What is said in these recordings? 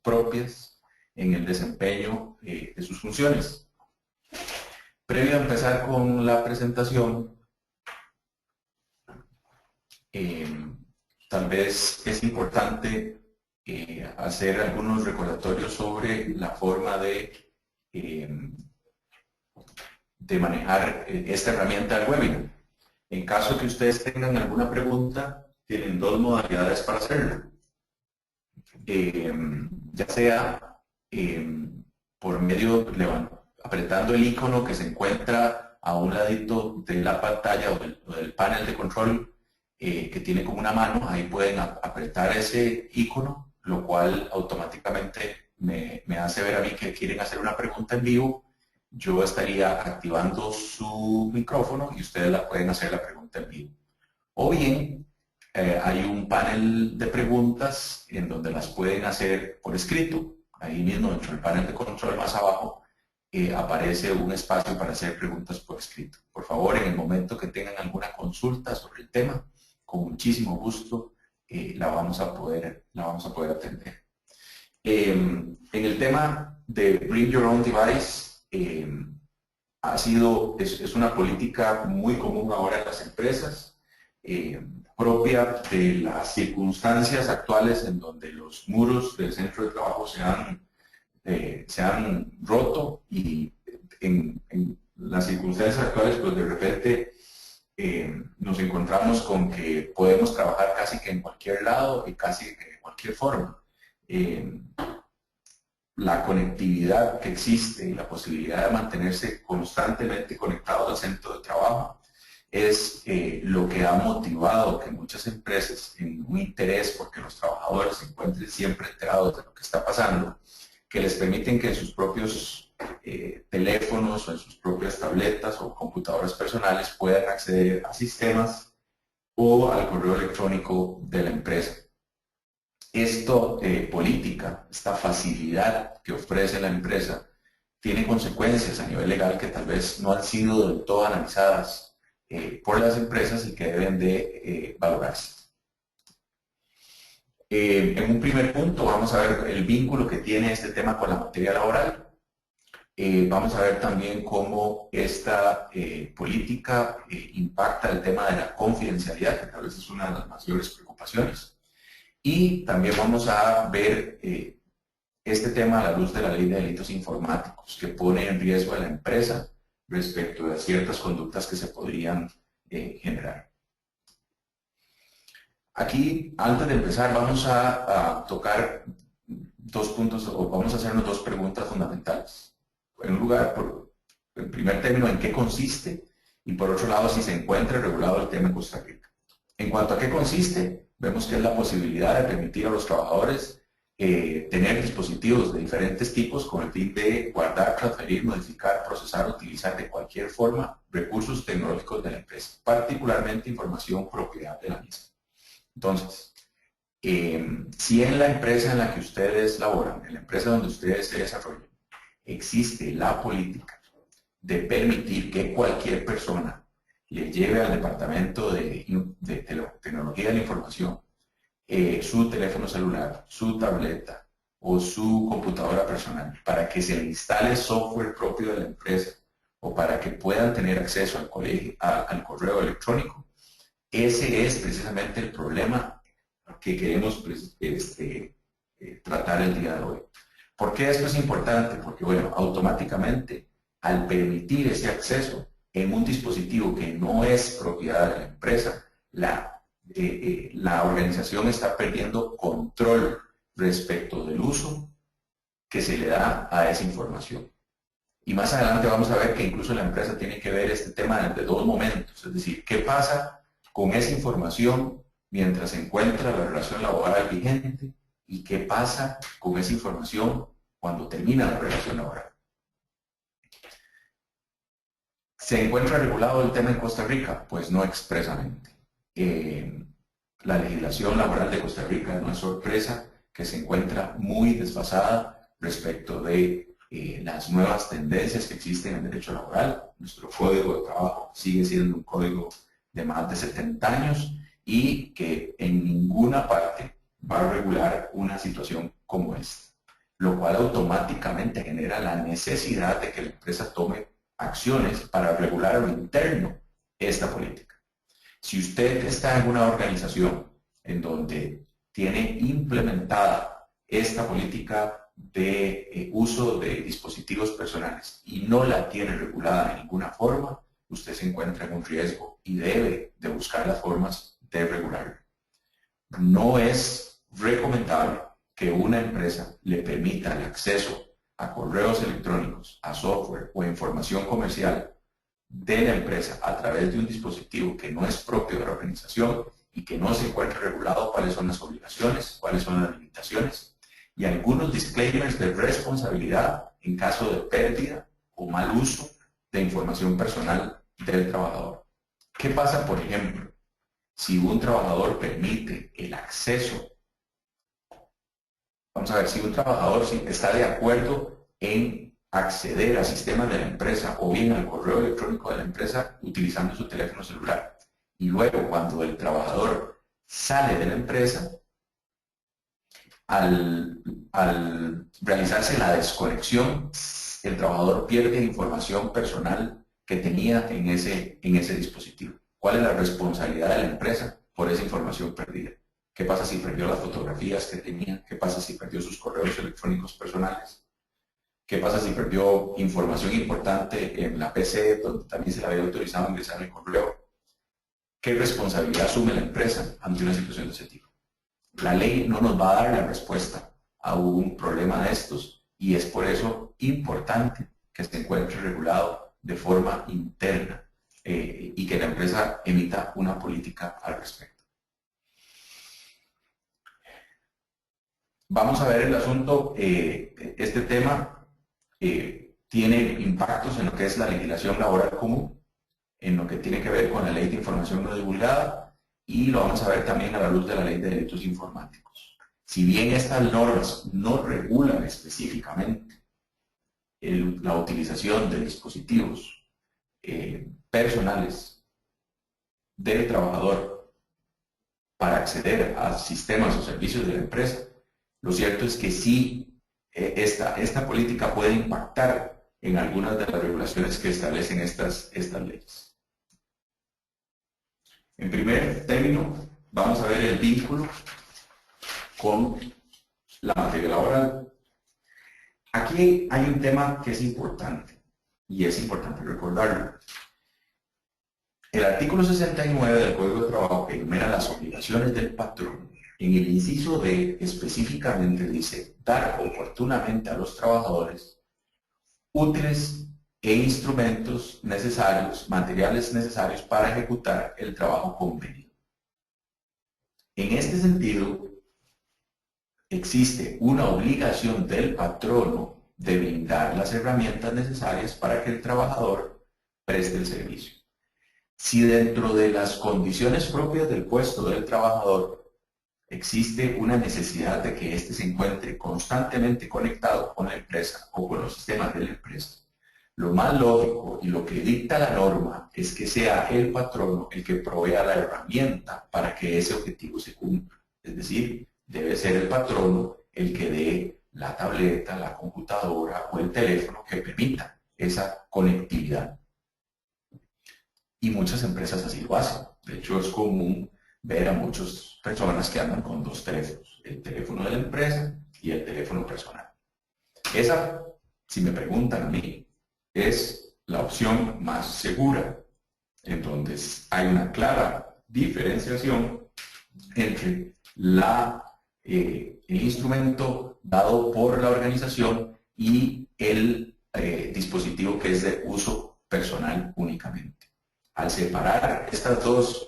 propias en el desempeño de sus funciones. Previo a empezar con la presentación, tal vez es importante hacer algunos recordatorios sobre la forma de manejar esta herramienta del webinar. En caso que ustedes tengan alguna pregunta, tienen dos modalidades para hacerlo. Ya sea por medio, apretando el icono que se encuentra a un ladito de la pantalla o del panel de control que tiene como una mano, ahí pueden apretar ese icono, lo cual automáticamente me hace ver a mí que quieren hacer una pregunta en vivo. Yo estaría activando su micrófono y ustedes pueden hacer la pregunta en vivo. O bien, hay un panel de preguntas en donde las pueden hacer por escrito. Ahí mismo, dentro del panel de control más abajo, aparece un espacio para hacer preguntas por escrito. Por favor, en el momento que tengan alguna consulta sobre el tema, con muchísimo gusto la vamos a poder atender. En el tema de Bring Your Own Device, es una política muy común ahora en las empresas, propia de las circunstancias actuales en donde los muros del centro de trabajo se han roto y en las circunstancias actuales, pues de repente nos encontramos con que podemos trabajar casi que en cualquier lado y casi que de cualquier forma. La conectividad que existe y la posibilidad de mantenerse constantemente conectados al centro de trabajo es lo que ha motivado que muchas empresas, en un interés porque los trabajadores se encuentren siempre enterados de lo que está pasando, que les permiten que en sus propios teléfonos o en sus propias tabletas o computadoras personales puedan acceder a sistemas o al correo electrónico de la empresa. Esto, política, esta facilidad que ofrece la empresa, tiene consecuencias a nivel legal que tal vez no han sido del todo analizadas por las empresas y que deben de valorarse. En un primer punto vamos a ver el vínculo que tiene este tema con la materia laboral. Vamos a ver también cómo esta política impacta el tema de la confidencialidad, que tal vez es una de las mayores preocupaciones. Y también vamos a ver este tema a la luz de la ley de delitos informáticos, que pone en riesgo a la empresa respecto de ciertas conductas que se podrían generar. Aquí, antes de empezar, vamos a tocar dos puntos, o vamos a hacernos dos preguntas fundamentales. En un lugar, en primer término, ¿en qué consiste? Y por otro lado, si se encuentra regulado el tema en Costa Rica. En cuanto a qué consiste, vemos que es la posibilidad de permitir a los trabajadores tener dispositivos de diferentes tipos con el fin de guardar, transferir, modificar, procesar, utilizar de cualquier forma recursos tecnológicos de la empresa, particularmente información propiedad de la misma. Entonces, si en la empresa en la que ustedes laboran, en la empresa donde ustedes se desarrollan, existe la política de permitir que cualquier persona le lleve al departamento de tecnología de la información su teléfono celular, su tableta o su computadora personal para que se le instale software propio de la empresa o para que puedan tener acceso al correo electrónico, ese es precisamente el problema que queremos tratar el día de hoy. ¿Por qué esto es importante? Porque, bueno, automáticamente, al permitir ese acceso en un dispositivo que no es propiedad de la empresa, la organización está perdiendo control respecto del uso que se le da a esa información. Y más adelante vamos a ver que incluso la empresa tiene que ver este tema desde dos momentos, es decir, ¿qué pasa con esa información mientras se encuentra la relación laboral vigente? ¿Y qué pasa con esa información cuando termina la relación laboral? ¿Se encuentra regulado el tema en Costa Rica? Pues no expresamente. La legislación laboral de Costa Rica no es sorpresa que se encuentra muy desfasada respecto de las nuevas tendencias que existen en el derecho laboral. Nuestro código de trabajo sigue siendo un código de más de 70 años y que en ninguna parte va a regular una situación como este, lo cual automáticamente genera la necesidad de que la empresa tome acciones para regular a lo interno esta política. Si usted está en una organización en donde tiene implementada esta política de uso de dispositivos personales y no la tiene regulada de ninguna forma, usted se encuentra en un riesgo y debe de buscar las formas de regularlo. No es recomendable que una empresa le permita el acceso a correos electrónicos, a software o información comercial de la empresa a través de un dispositivo que no es propio de la organización y que no se encuentra regulado cuáles son las obligaciones, cuáles son las limitaciones y algunos disclaimers de responsabilidad en caso de pérdida o mal uso de información personal del trabajador. ¿Qué pasa, por ejemplo, si un trabajador permite el acceso? Vamos a ver, si un trabajador está de acuerdo en acceder a sistemas de la empresa o bien al correo electrónico de la empresa utilizando su teléfono celular. Y luego, cuando el trabajador sale de la empresa, al realizarse la desconexión, el trabajador pierde información personal que tenía en ese dispositivo. ¿Cuál es la responsabilidad de la empresa por esa información perdida? ¿Qué pasa si perdió las fotografías que tenía? ¿Qué pasa si perdió sus correos electrónicos personales? ¿Qué pasa si perdió información importante en la PC, donde también se le había autorizado a ingresar el correo? ¿Qué responsabilidad asume la empresa ante una situación de ese tipo? La ley no nos va a dar la respuesta a un problema de estos y es por eso importante que se encuentre regulado de forma interna y que la empresa emita una política al respecto. Vamos a ver el asunto, este tema tiene impactos en lo que es la legislación laboral común, en lo que tiene que ver con la ley de información no divulgada y lo vamos a ver también a la luz de la ley de delitos informáticos. Si bien estas normas no regulan específicamente la utilización de dispositivos personales del trabajador para acceder a sistemas o servicios de la empresa, lo cierto es que sí, esta política puede impactar en algunas de las regulaciones que establecen estas leyes. En primer término, vamos a ver el vínculo con la materia laboral. Aquí hay un tema que es importante, y es importante recordarlo. El artículo 69 del Código de Trabajo, que enumera las obligaciones del patrón, en el inciso D específicamente dice dar oportunamente a los trabajadores útiles e instrumentos necesarios, materiales necesarios para ejecutar el trabajo convenido. En este sentido, existe una obligación del patrono de brindar las herramientas necesarias para que el trabajador preste el servicio. Si dentro de las condiciones propias del puesto del trabajador existe una necesidad de que éste se encuentre constantemente conectado con la empresa o con los sistemas de la empresa, lo más lógico y lo que dicta la norma es que sea el patrono el que provea la herramienta para que ese objetivo se cumpla. Es decir, debe ser el patrono el que dé la tableta, la computadora o el teléfono que permita esa conectividad. Y muchas empresas así lo hacen. De hecho, es común ver a muchas personas que andan con dos teléfonos, el teléfono de la empresa y el teléfono personal. Esa, si me preguntan a mí, es la opción más segura, en donde hay una clara diferenciación entre el instrumento dado por la organización y el dispositivo que es de uso personal únicamente. Al separar estas dos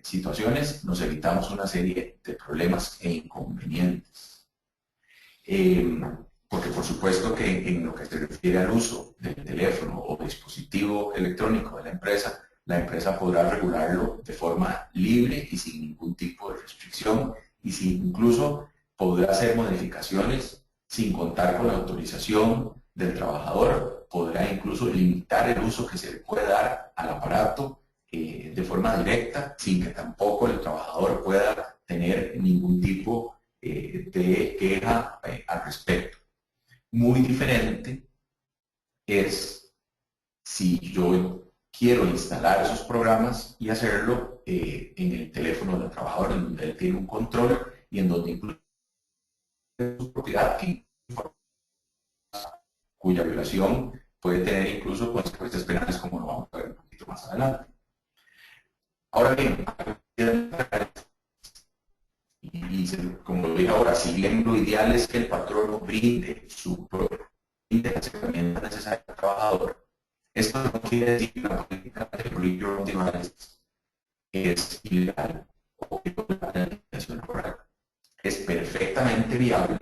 situaciones, nos evitamos una serie de problemas e inconvenientes. Porque por supuesto que en lo que se refiere al uso del teléfono o dispositivo electrónico de la empresa podrá regularlo de forma libre y sin ningún tipo de restricción y incluso podrá hacer modificaciones sin contar con la autorización del trabajador, podrá incluso limitar el uso que se le puede dar al aparato de forma directa sin que tampoco el trabajador pueda tener ningún tipo de queja al respecto. Muy diferente es si yo quiero instalar esos programas y hacerlo en el teléfono del trabajador, en donde él tiene un control y en donde incluye su propiedad, cuya violación puede tener incluso consecuencias penales, como lo vamos a ver un poquito más adelante. Ahora bien, como lo dije ahora, si bien lo ideal es que el patrono brinde las herramientas necesarias al trabajador, esto no quiere decir que la política de Bring Your Own Device es ilegal o que la planificación correcta. Es perfectamente viable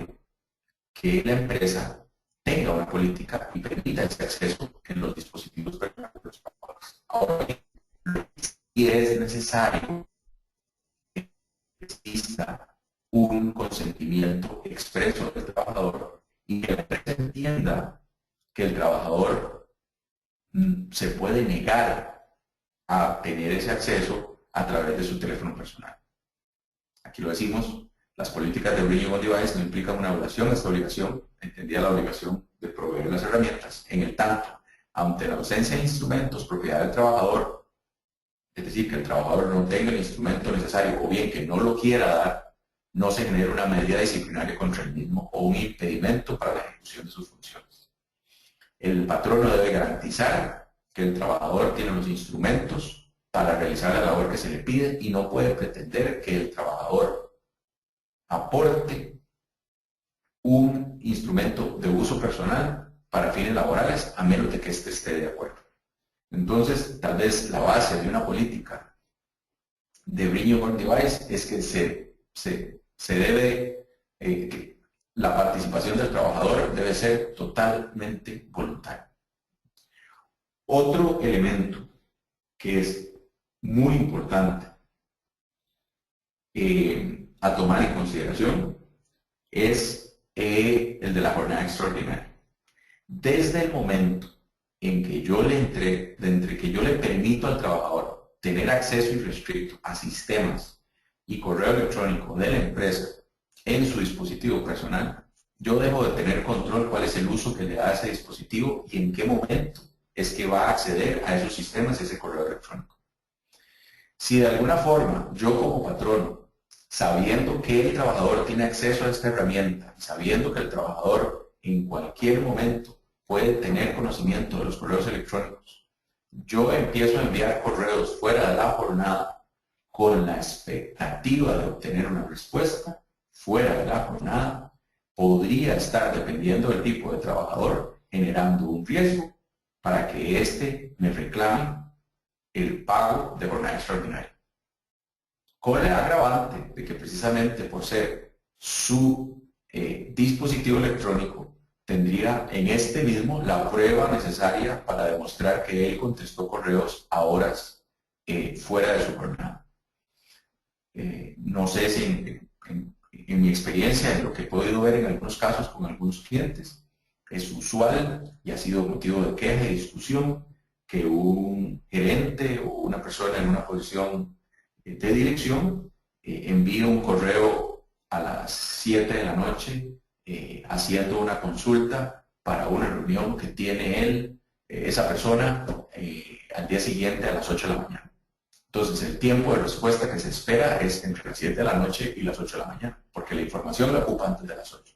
que la empresa tenga una política y permita ese acceso en los dispositivos personales de los trabajadores. Ahora bien, lo que sí es necesario que exista un consentimiento expreso del trabajador y que la empresa entienda que el trabajador se puede negar a tener ese acceso a través de su teléfono personal. Aquí lo decimos, las políticas de Bring Your Own Device no implican una obligación, esta obligación entendía la obligación de proveer las herramientas. En el tanto, ante la ausencia de instrumentos propiedad del trabajador, es decir, que el trabajador no tenga el instrumento necesario o bien que no lo quiera dar, no se genera una medida disciplinaria contra el mismo o un impedimento para la ejecución de sus funciones. El patrono debe garantizar que el trabajador tiene los instrumentos para realizar la labor que se le pide y no puede pretender que el trabajador aporte un instrumento de uso personal para fines laborales a menos de que éste esté de acuerdo. Entonces, tal vez la base de una política de Bring Your Own Device es que se debe, que la participación del trabajador debe ser totalmente voluntaria. Otro elemento que es muy importante a tomar en consideración es el de la jornada extraordinaria. Desde el momento en que yo le permito al trabajador tener acceso irrestricto a sistemas y correo electrónico de la empresa en su dispositivo personal, yo dejo de tener control cuál es el uso que le da a ese dispositivo y en qué momento es que va a acceder a esos sistemas y ese correo electrónico. Si de alguna forma yo como patrono, sabiendo que el trabajador tiene acceso a esta herramienta, sabiendo que el trabajador en cualquier momento puede tener conocimiento de los correos electrónicos, yo empiezo a enviar correos fuera de la jornada con la expectativa de obtener una respuesta fuera de la jornada, podría estar, dependiendo del tipo de trabajador, generando un riesgo para que éste me reclame el pago de jornada extraordinaria. Con el agravante de que precisamente por ser su dispositivo electrónico, tendría en este mismo la prueba necesaria para demostrar que él contestó correos a horas fuera de su jornada. No sé si en mi experiencia, en lo que he podido ver en algunos casos con algunos clientes, es usual y ha sido motivo de queja y discusión que un gerente o una persona en una posición de dirección envíe un correo a las 7 de la noche haciendo una consulta para una reunión que tiene él, esa persona, al día siguiente a las 8 de la mañana. Entonces, el tiempo de respuesta que se espera es entre las 7 de la noche y las 8 de la mañana, porque la información la ocupa antes de las 8.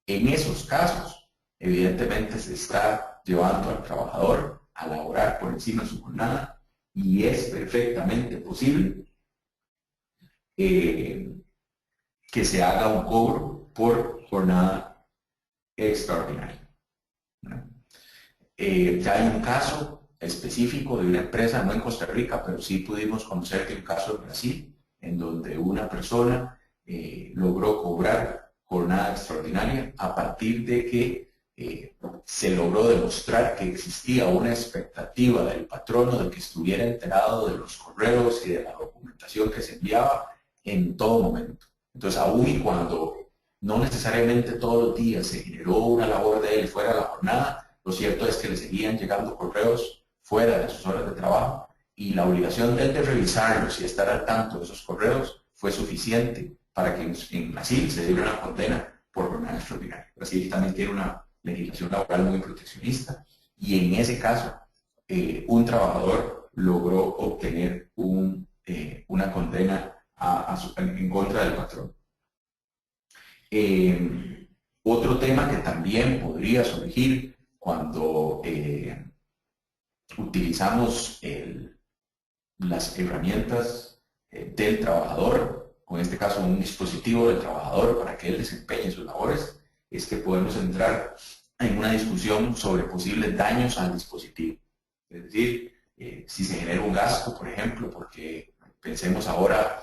En esos casos, evidentemente se está llevando al trabajador a laborar por encima de su jornada y es perfectamente posible que se haga un cobro por jornada extraordinaria. Ya hay un caso específico de una empresa, no en Costa Rica, pero sí pudimos conocer de un caso en Brasil, en donde una persona logró cobrar jornada extraordinaria a partir de que se logró demostrar que existía una expectativa del patrono de que estuviera enterado de los correos y de la documentación que se enviaba en todo momento. Entonces, aún y cuando no necesariamente todos los días se generó una labor de él fuera de la jornada, lo cierto es que le seguían llegando correos fuera de sus horas de trabajo y la obligación de él de revisarlos y estar al tanto de esos correos fue suficiente para que en Brasil se dé una condena por jornada extraordinaria. Brasil también tiene una legislación laboral muy proteccionista y en ese caso un trabajador logró obtener una condena en contra del patrón. Otro tema que también podría surgir cuando utilizamos las herramientas del trabajador, o en este caso un dispositivo del trabajador para que él desempeñe sus labores, es que podemos entrar en una discusión sobre posibles daños al dispositivo. Es decir, si se genera un gasto, por ejemplo, porque pensemos ahora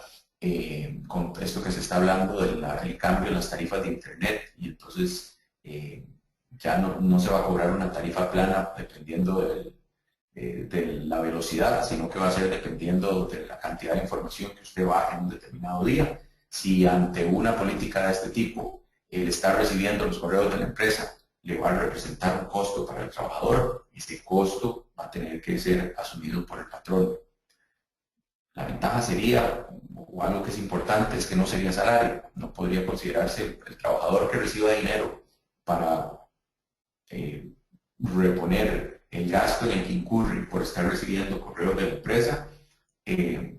con esto que se está hablando del cambio en las tarifas de Internet, y entonces ya no se va a cobrar una tarifa plana dependiendo de la velocidad, sino que va a ser dependiendo de la cantidad de información que usted baje en un determinado día. Si ante una política de este tipo, él está recibiendo los correos de la empresa, le va a representar un costo para el trabajador, ese costo va a tener que ser asumido por el patrón. La ventaja sería, o algo que es importante, es que no sería salario, no podría considerarse el trabajador que reciba dinero para reponer el gasto en el que incurre por estar recibiendo correos de la empresa,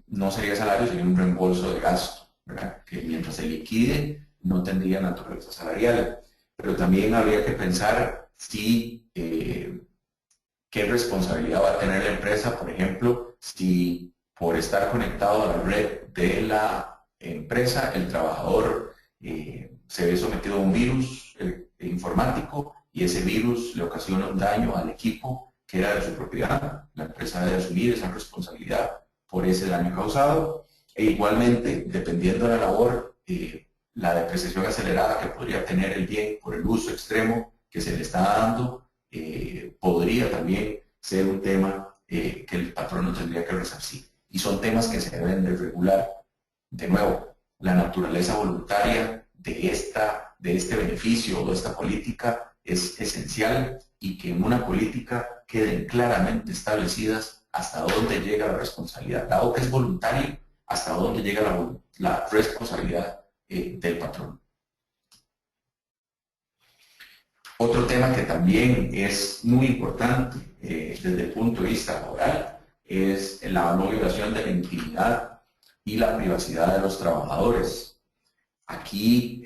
no sería salario, sería un reembolso de gasto, ¿verdad? Que mientras se liquide no tendría naturaleza salarial. Pero también habría que pensar si qué responsabilidad va a tener la empresa, por ejemplo, si por estar conectado a la red de la empresa, el trabajador se ve sometido a un virus informático y ese virus le ocasiona un daño al equipo que era de su propiedad. La empresa debe asumir esa responsabilidad por ese daño causado. E igualmente, dependiendo de la labor, la depreciación acelerada que podría tener el bien por el uso extremo que se le está dando, podría también ser un tema que el patrón no tendría que resarcir. Y son temas que se deben de regular. De nuevo, la naturaleza voluntaria de este beneficio o de esta política es esencial, y que en una política queden claramente establecidas hasta dónde llega la responsabilidad. Dado que es voluntario, hasta dónde llega la responsabilidad del patrón. Otro tema que también es muy importante desde el punto de vista laboral es la no violación de la intimidad y la privacidad de los trabajadores. Aquí,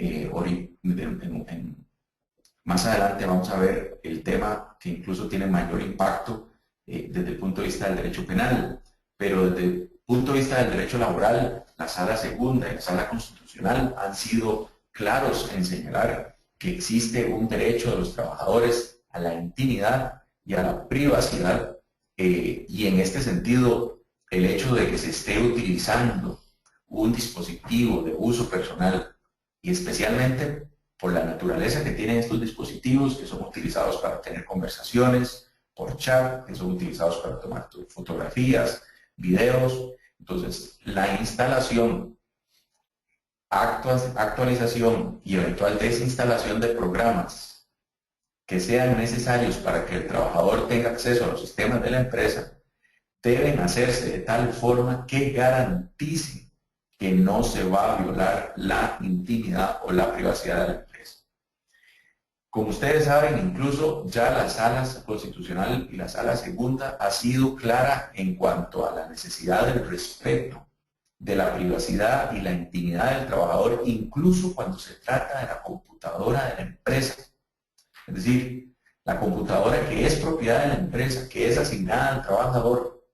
más adelante vamos a ver el tema que incluso tiene mayor impacto desde el punto de vista del derecho penal, pero desde el punto de vista del derecho laboral, la Sala Segunda y la Sala Constitucional han sido claros en señalar que existe un derecho de los trabajadores a la intimidad y a la privacidad, y en este sentido, el hecho de que se esté utilizando un dispositivo de uso personal, y especialmente por la naturaleza que tienen estos dispositivos, que son utilizados para tener conversaciones por chat, que son utilizados para tomar fotografías, videos. Entonces, la instalación, actualización y eventual desinstalación de programas que sean necesarios para que el trabajador tenga acceso a los sistemas de la empresa deben hacerse de tal forma que garantice que no se va a violar la intimidad o la privacidad de la empresa. Como ustedes saben, incluso ya la Sala Constitucional y la Sala Segunda ha sido clara en cuanto a la necesidad del respeto de la privacidad y la intimidad del trabajador, incluso cuando se trata de la computadora de la empresa. Es decir, la computadora que es propiedad de la empresa, que es asignada al trabajador,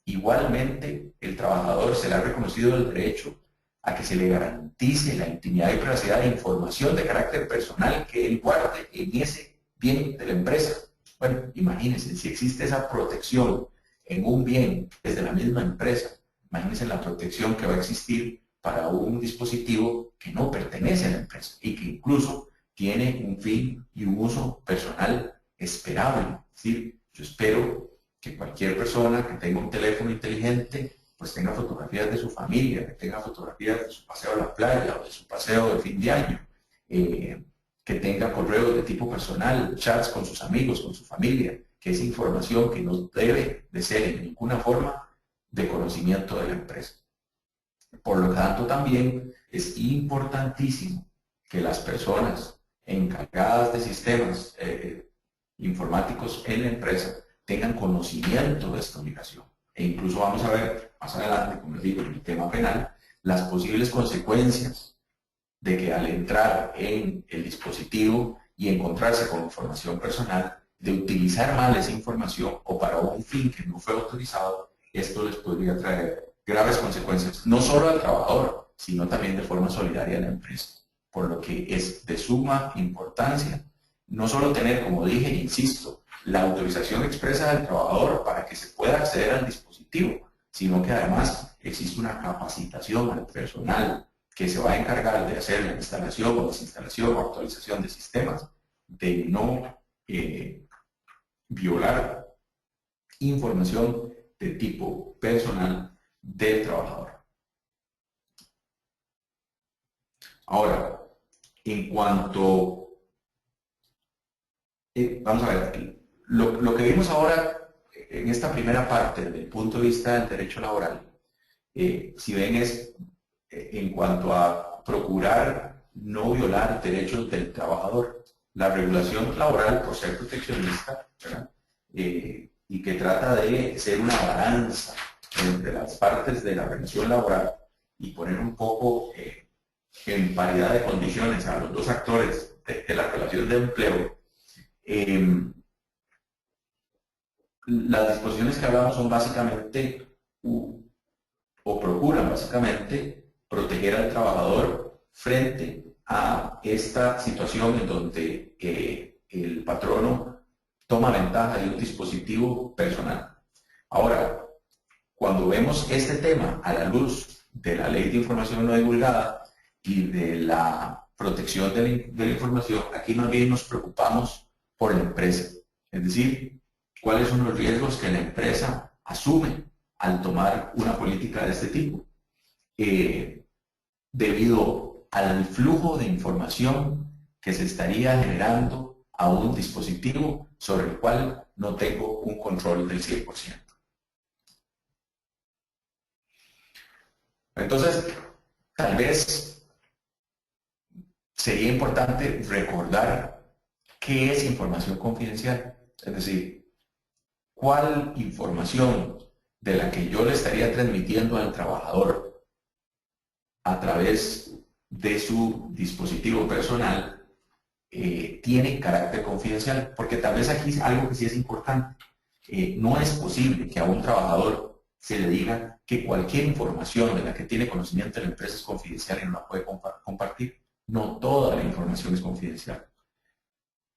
igualmente el trabajador se le ha reconocido el derecho a que se le garantice la intimidad y privacidad de información de carácter personal que él guarde en ese bien de la empresa. Bueno, imagínense, si existe esa protección en un bien desde la misma empresa, imagínense la protección que va a existir para un dispositivo que no pertenece a la empresa y que incluso tiene un fin y un uso personal esperable. Es decir, yo espero que cualquier persona que tenga un teléfono inteligente pues tenga fotografías de su familia, que tenga fotografías de su paseo a la playa o de su paseo de fin de año, que tenga correos de tipo personal, chats con sus amigos, con su familia, que es información que no debe de ser en ninguna forma de conocimiento de la empresa. Por lo tanto, también es importantísimo que las personas encargadas de sistemas informáticos en la empresa tengan conocimiento de esta obligación. E incluso vamos a ver más adelante, como les digo, en el tema penal, las posibles consecuencias de que al entrar en el dispositivo y encontrarse con información personal, de utilizar mal esa información o para un fin que no fue autorizado, esto les podría traer graves consecuencias, no solo al trabajador, sino también de forma solidaria a la empresa. Por lo que es de suma importancia no solo tener, como dije, insisto, la autorización expresa del trabajador para que se pueda acceder al dispositivo, sino que además existe una capacitación al personal que se va a encargar de hacer la instalación o desinstalación o actualización de sistemas, de no violar información de tipo personal del trabajador. Ahora, en cuanto, vamos a ver, lo que vimos ahora en esta primera parte desde el punto de vista del derecho laboral, si ven es en cuanto a procurar no violar derechos del trabajador. La regulación laboral, por ser proteccionista, y que trata de ser una balanza entre las partes de la relación laboral y poner un poco en paridad de condiciones a los dos actores de la relación de empleo, las disposiciones que hablamos son básicamente, o procuran básicamente, proteger al trabajador frente a esta situación en donde el patrono toma ventaja de un dispositivo personal. Ahora, cuando vemos este tema a la luz de la Ley de Información No Divulgada y de la protección de la información, aquí más bien nos preocupamos por la empresa. Es decir, cuáles son los riesgos que la empresa asume al tomar una política de este tipo, debido al flujo de información que se estaría generando a un dispositivo sobre el cual no tengo un control del 100%. Entonces, tal vez sería importante recordar qué es información confidencial, es decir, cuál información de la que yo le estaría transmitiendo al trabajador a través de su dispositivo personal tiene carácter confidencial, porque tal vez aquí es algo que sí es importante. No es posible que a un trabajador se le diga que cualquier información de la que tiene conocimiento de la empresa es confidencial y no la puede compartir. No toda la información es confidencial.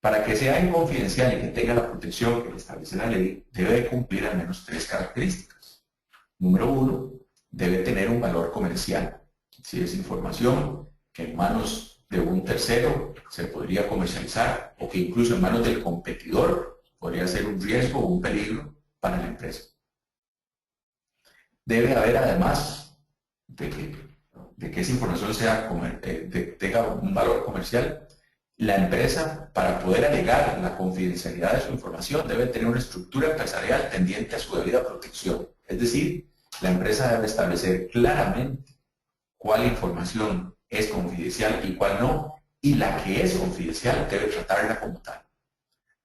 Para que sea confidencial y que tenga la protección que establece la ley, debe de cumplir al menos 3 características. Número 1, debe tener un valor comercial. Si es información que en manos de un tercero se podría comercializar o que incluso en manos del competidor podría ser un riesgo o un peligro para la empresa. Debe haber, además de que esa información tenga un valor comercial, la empresa, para poder alegar la confidencialidad de su información, debe tener una estructura empresarial tendiente a su debida protección. Es decir, la empresa debe establecer claramente cuál información es confidencial y cuál no, y la que es confidencial debe tratarla como tal.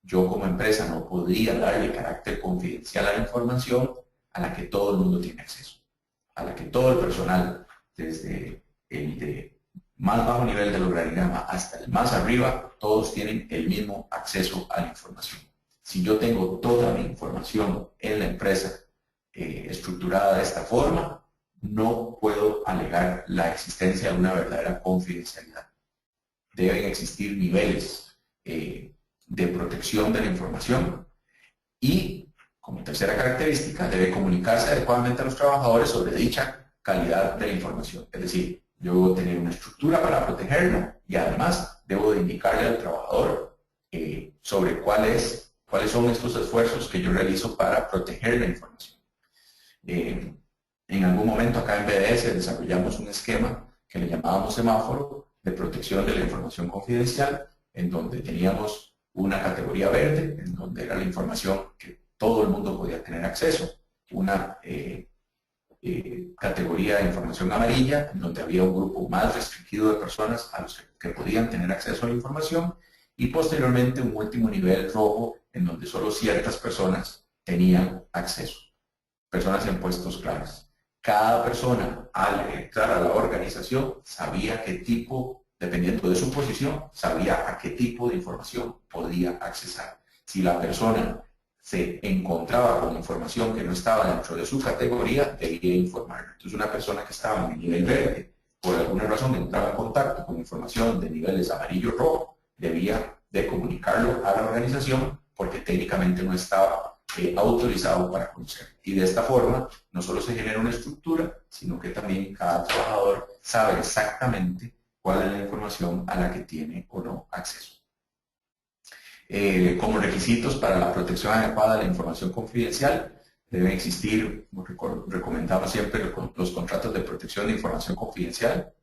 Yo como empresa no podría darle carácter confidencial a la información a la que todo el mundo tiene acceso, a la que todo el personal, desde el de más bajo nivel del organigrama hasta el más arriba, todos tienen el mismo acceso a la información. Si yo tengo toda mi información en la empresa estructurada de esta forma, no puedo alegar la existencia de una verdadera confidencialidad. Deben existir niveles de protección de la información y, como tercera característica, debe comunicarse adecuadamente a los trabajadores sobre dicha calidad de la información. Es decir, yo debo tener una estructura para protegerla y además debo de indicarle al trabajador sobre cuáles son estos esfuerzos que yo realizo para proteger la información. En algún momento acá en BDS desarrollamos un esquema que le llamábamos semáforo de protección de la información confidencial, en donde teníamos una categoría verde, en donde era la información que todo el mundo podía tener acceso, una categoría de información amarilla, donde había un grupo más restringido de personas a los que podían tener acceso a la información, y posteriormente un último nivel rojo, en donde solo ciertas personas tenían acceso, personas en puestos claves. Cada persona, al entrar a la organización, sabía qué tipo, dependiendo de su posición, sabía a qué tipo de información podía accesar. Si la persona se encontraba con información que no estaba dentro de su categoría, debía informarla. Entonces, una persona que estaba en el nivel verde, por alguna razón entraba en contacto con información de niveles amarillo o rojo, debía de comunicarlo a la organización porque técnicamente no estaba autorizado para conocer. Y de esta forma, no solo se genera una estructura, sino que también cada trabajador sabe exactamente cuál es la información a la que tiene o no acceso. Como requisitos para la protección adecuada de la información confidencial, deben existir, como recomendamos siempre, los contratos de protección de información confidencial,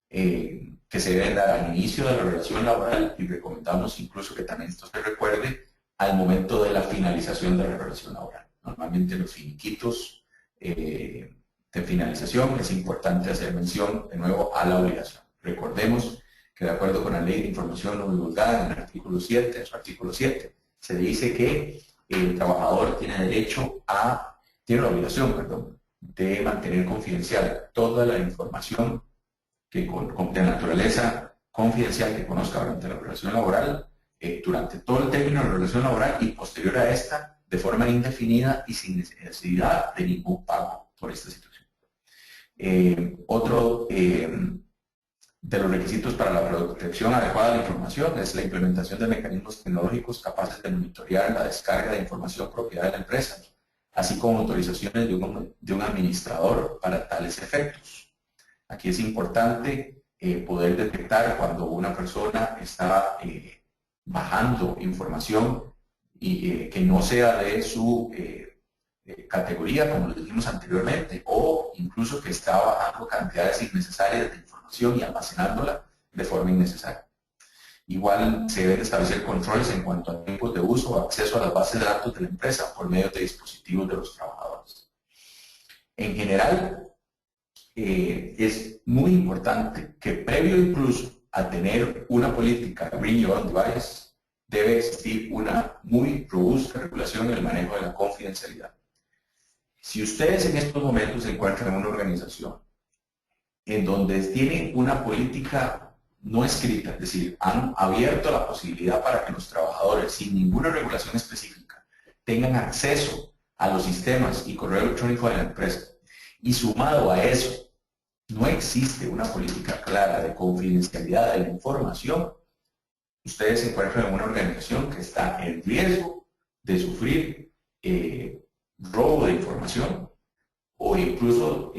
que se deben dar al inicio de la relación laboral, y recomendamos incluso que también esto se recuerde al momento de la finalización de la relación laboral. Normalmente los finiquitos de finalización es importante hacer mención de nuevo a la obligación. Recordemos que de acuerdo con la Ley de Información No Divulgada, en el artículo 7, en su artículo 7, se dice que el trabajador tiene la obligación, perdón, de mantener confidencial toda la información de naturaleza confidencial que conozca durante la relación laboral, durante todo el término de la relación laboral y posterior a esta, de forma indefinida y sin necesidad de ningún pago por esta situación. Otro de los requisitos para la protección adecuada de la información es la implementación de mecanismos tecnológicos capaces de monitorear la descarga de información propiedad de la empresa, así como autorizaciones de un administrador para tales efectos. Aquí es importante poder detectar cuando una persona está bajando información que no sea de su categoría, como lo dijimos anteriormente, o incluso que está bajando cantidades innecesarias de información y almacenándola de forma innecesaria. Igual se deben establecer controles en cuanto a tiempos de uso o acceso a las bases de datos de la empresa por medio de dispositivos de los trabajadores. En general, es muy importante que previo incluso a tener una política Bring Your Own Device, debe existir una muy robusta regulación en el manejo de la confidencialidad. Si ustedes en estos momentos se encuentran en una organización en donde tienen una política no escrita, es decir, han abierto la posibilidad para que los trabajadores, sin ninguna regulación específica, tengan acceso a los sistemas y correo electrónico de la empresa, y sumado a eso, no existe una política clara de confidencialidad de la información, ustedes se encuentran en una organización que está en riesgo de sufrir robo de información o incluso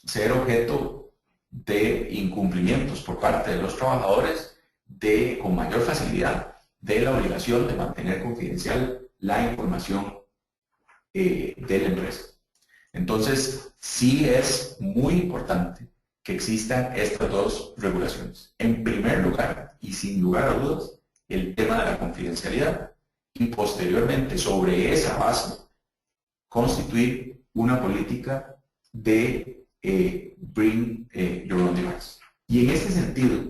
ser objeto de incumplimientos por parte de los trabajadores con mayor facilidad de la obligación de mantener confidencial la información de la empresa. Entonces, sí es muy importante que existan estas dos regulaciones. En primer lugar, y sin lugar a dudas, el tema de la confidencialidad, y posteriormente, sobre esa base, constituir una política de Bring Your Own Device. Y en este sentido,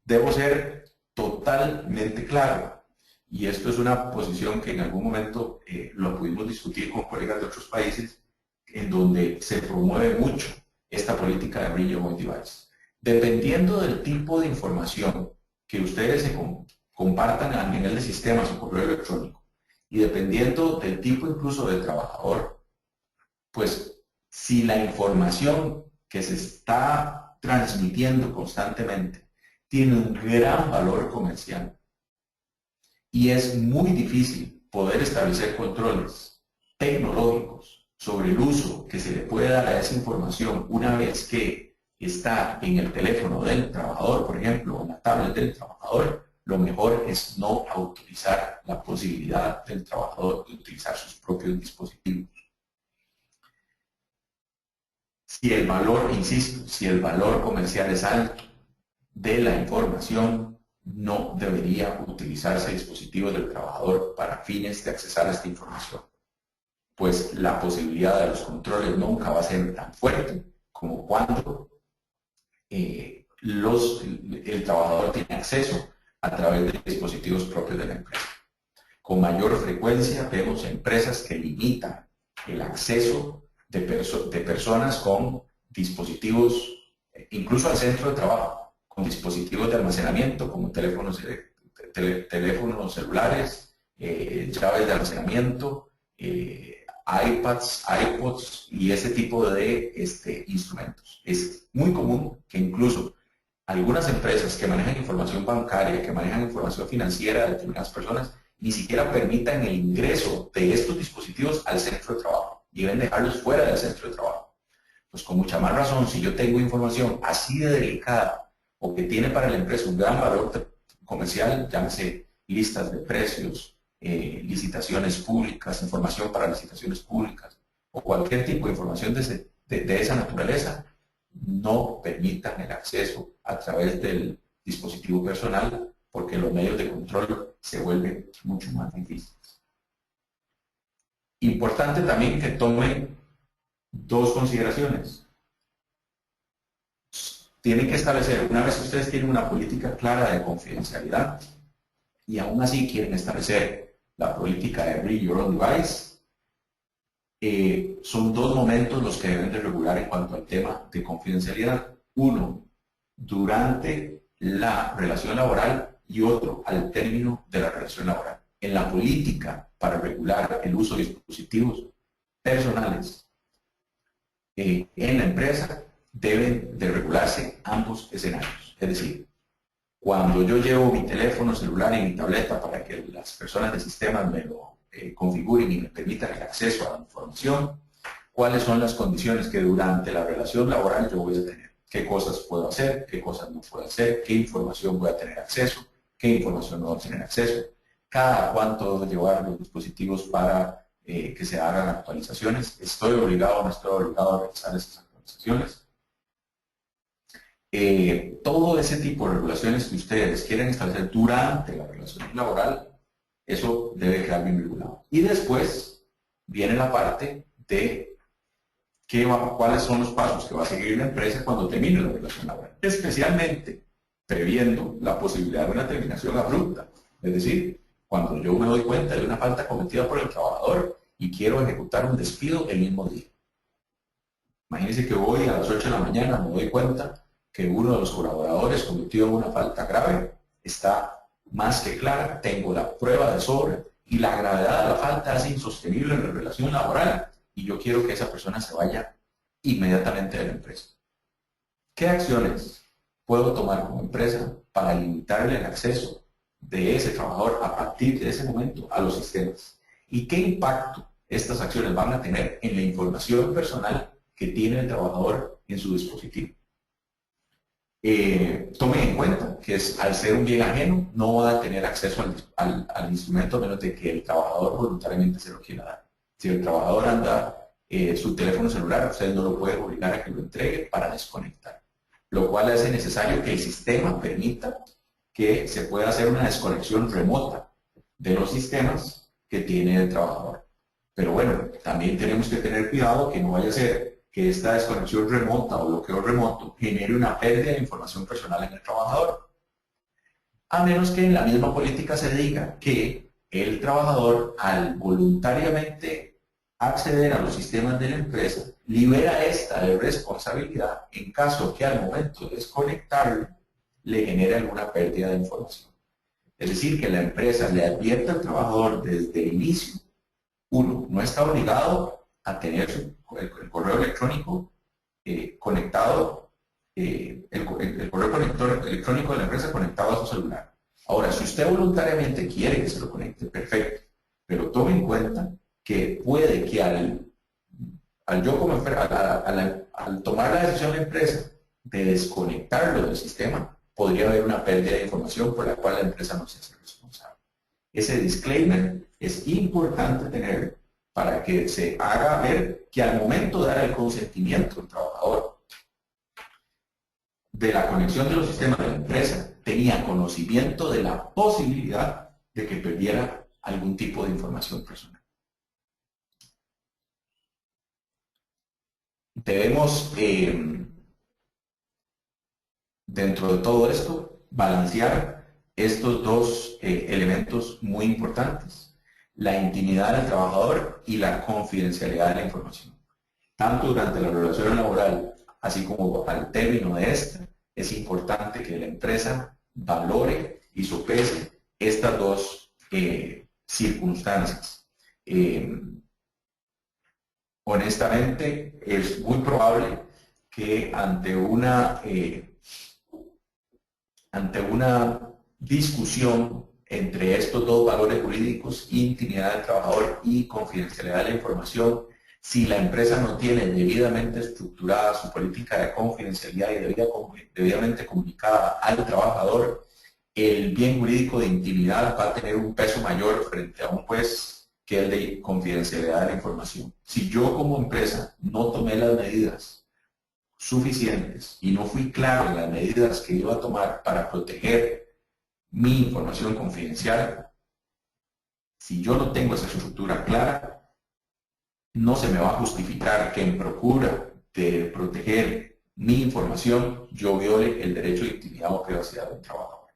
debo ser totalmente claro, y esto es una posición que en algún momento lo pudimos discutir con colegas de otros países, en donde se promueve mucho esta política de Bring Your Own Device. Dependiendo del tipo de información que ustedes compartan a nivel de sistemas o correo electrónico, y dependiendo del tipo incluso del trabajador, pues si la información que se está transmitiendo constantemente tiene un gran valor comercial y es muy difícil poder establecer controles tecnológicos sobre el uso que se le puede dar a esa información una vez que está en el teléfono del trabajador, por ejemplo, o en la tablet del trabajador, lo mejor es no autorizar la posibilidad del trabajador de utilizar sus propios dispositivos. Si el valor, insisto, si el valor comercial es alto de la información, no debería utilizarse dispositivos del trabajador para fines de accesar a esta información. pues la posibilidad de los controles nunca va a ser tan fuerte como cuando el trabajador tiene acceso a través de dispositivos propios de la empresa. Con mayor frecuencia vemos empresas que limitan el acceso de personas con dispositivos, incluso al centro de trabajo, con dispositivos de almacenamiento como teléfonos celulares, llaves de almacenamiento, iPads, iPods y ese tipo de instrumentos. Es muy común que incluso algunas empresas que manejan información bancaria, que manejan información financiera de determinadas personas, ni siquiera permitan el ingreso de estos dispositivos al centro de trabajo y deben dejarlos fuera del centro de trabajo. Pues con mucha más razón, si yo tengo información así de delicada o que tiene para la empresa un gran valor comercial, llámese listas de precios, licitaciones públicas, información para licitaciones públicas o cualquier tipo de información de esa naturaleza, no permitan el acceso a través del dispositivo personal porque los medios de control se vuelven mucho más difíciles. Importante también que tomen dos consideraciones. Tienen que establecer, una vez que ustedes tienen una política clara de confidencialidad y aún así quieren establecer la política de Bring Your Own Device, son dos momentos los que deben de regular en cuanto al tema de confidencialidad. Uno, durante la relación laboral y otro al término de la relación laboral. En la política para regular el uso de dispositivos personales en la empresa deben de regularse ambos escenarios. Es decir, cuando yo llevo mi teléfono celular y mi tableta para que las personas del sistema me lo configuren y me permitan el acceso a la información, cuáles son las condiciones que durante la relación laboral yo voy a tener, qué cosas puedo hacer, qué cosas no puedo hacer, qué información voy a tener acceso, qué información no voy a tener acceso, cada cuánto debo llevar los dispositivos para que se hagan actualizaciones, estoy obligado o no estoy obligado a realizar esas actualizaciones. Todo ese tipo de regulaciones que ustedes quieren establecer durante la relación laboral, eso debe quedar bien regulado. Y después viene la parte de cuáles son los pasos que va a seguir la empresa cuando termine la relación laboral, especialmente previendo la posibilidad de una terminación abrupta. Es decir, cuando yo me doy cuenta de una falta cometida por el trabajador y quiero ejecutar un despido el mismo día. Imagínense que voy a las 8 de la mañana, me doy cuenta que uno de los colaboradores cometió una falta grave, está más que clara, tengo la prueba de sobra y la gravedad de la falta es insostenible en la relación laboral y yo quiero que esa persona se vaya inmediatamente de la empresa. ¿Qué acciones puedo tomar como empresa para limitarle el acceso de ese trabajador a partir de ese momento a los sistemas? ¿Y qué impacto estas acciones van a tener en la información personal que tiene el trabajador en su dispositivo? Tomen en cuenta que al ser un bien ajeno no va a tener acceso al instrumento a menos de que el trabajador voluntariamente se lo quiera dar. Si el trabajador anda su teléfono celular, ustedes no lo pueden obligar a que lo entregue para desconectar, lo cual hace necesario que el sistema permita que se pueda hacer una desconexión remota de los sistemas que tiene el trabajador. Pero bueno, también tenemos que tener cuidado que no vaya a ser que esta desconexión remota o bloqueo remoto genere una pérdida de información personal en el trabajador. A menos que en la misma política se diga que el trabajador, al voluntariamente acceder a los sistemas de la empresa, libera esta de responsabilidad en caso que al momento de desconectarlo le genere alguna pérdida de información. Es decir, que la empresa le advierta al trabajador desde el inicio. Uno, no está obligado a tener el correo electrónico conectado, el correo electrónico de la empresa conectado a su celular. Ahora, si usted voluntariamente quiere que se lo conecte, perfecto, pero tome en cuenta que puede que al tomar la decisión de la empresa de desconectarlo del sistema, podría haber una pérdida de información por la cual la empresa no se hace responsable. Ese disclaimer es importante tener para que se haga ver que al momento de dar el consentimiento del trabajador de la conexión de los sistemas de la empresa, tenía conocimiento de la posibilidad de que perdiera algún tipo de información personal. Debemos, dentro de todo esto, balancear estos dos elementos muy importantes: la intimidad del trabajador y la confidencialidad de la información. Tanto durante la relación laboral, así como al término de esta, es importante que la empresa valore y sopese estas dos circunstancias. Honestamente, es muy probable que ante una discusión entre estos dos valores jurídicos, intimidad del trabajador y confidencialidad de la información, si la empresa no tiene debidamente estructurada su política de confidencialidad y debidamente comunicada al trabajador, el bien jurídico de intimidad va a tener un peso mayor frente a un juez que el de confidencialidad de la información. Si yo como empresa no tomé las medidas suficientes y no fui claro en las medidas que iba a tomar para proteger mi información confidencial, si yo no tengo esa estructura clara, no se me va a justificar que en procura de proteger mi información yo viole el derecho de intimidad o privacidad del trabajador.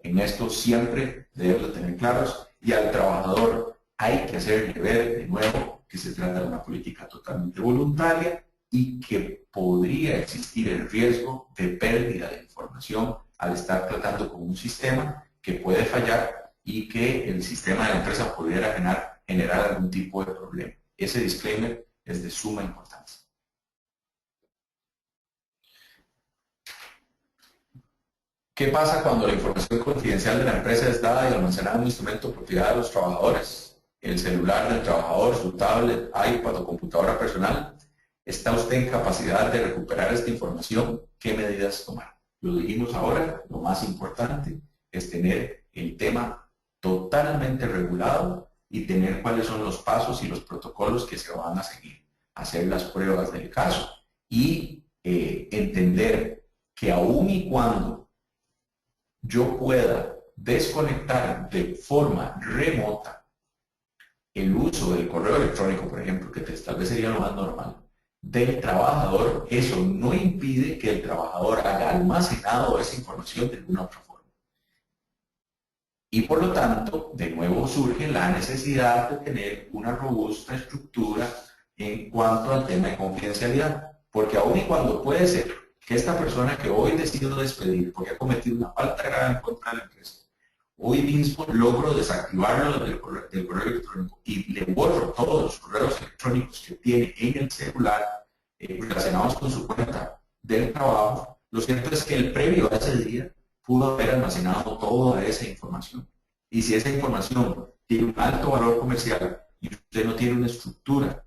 En esto siempre debemos de tener claros, y al trabajador hay que hacerle ver de nuevo que se trata de una política totalmente voluntaria y que podría existir el riesgo de pérdida de información al estar tratando con un sistema que puede fallar y que el sistema de la empresa pudiera generar algún tipo de problema. Ese disclaimer es de suma importancia. ¿Qué pasa cuando la información confidencial de la empresa es dada y almacenada en un instrumento de propiedad de los trabajadores? El celular del trabajador, su tablet, iPad o computadora personal. ¿Está usted en capacidad de recuperar esta información? ¿Qué medidas tomar? Lo dijimos ahora, lo más importante es tener el tema totalmente regulado y tener cuáles son los pasos y los protocolos que se van a seguir. Hacer las pruebas del caso y entender que aun y cuando yo pueda desconectar de forma remota el uso del correo electrónico, por ejemplo, que tal vez sería lo más normal, del trabajador, eso no impide que el trabajador haya almacenado esa información de alguna otra forma. Y por lo tanto, de nuevo surge la necesidad de tener una robusta estructura en cuanto al tema de confidencialidad. Porque aun y cuando puede ser que esta persona que hoy decido despedir porque ha cometido una falta grave en contra de la empresa, hoy mismo logro desactivarlo del correo electrónico y le borro todos los correos electrónicos que tiene en el celular relacionados con su cuenta del trabajo, lo cierto es que el previo a ese día pudo haber almacenado toda esa información. Y si esa información tiene un alto valor comercial y usted no tiene una estructura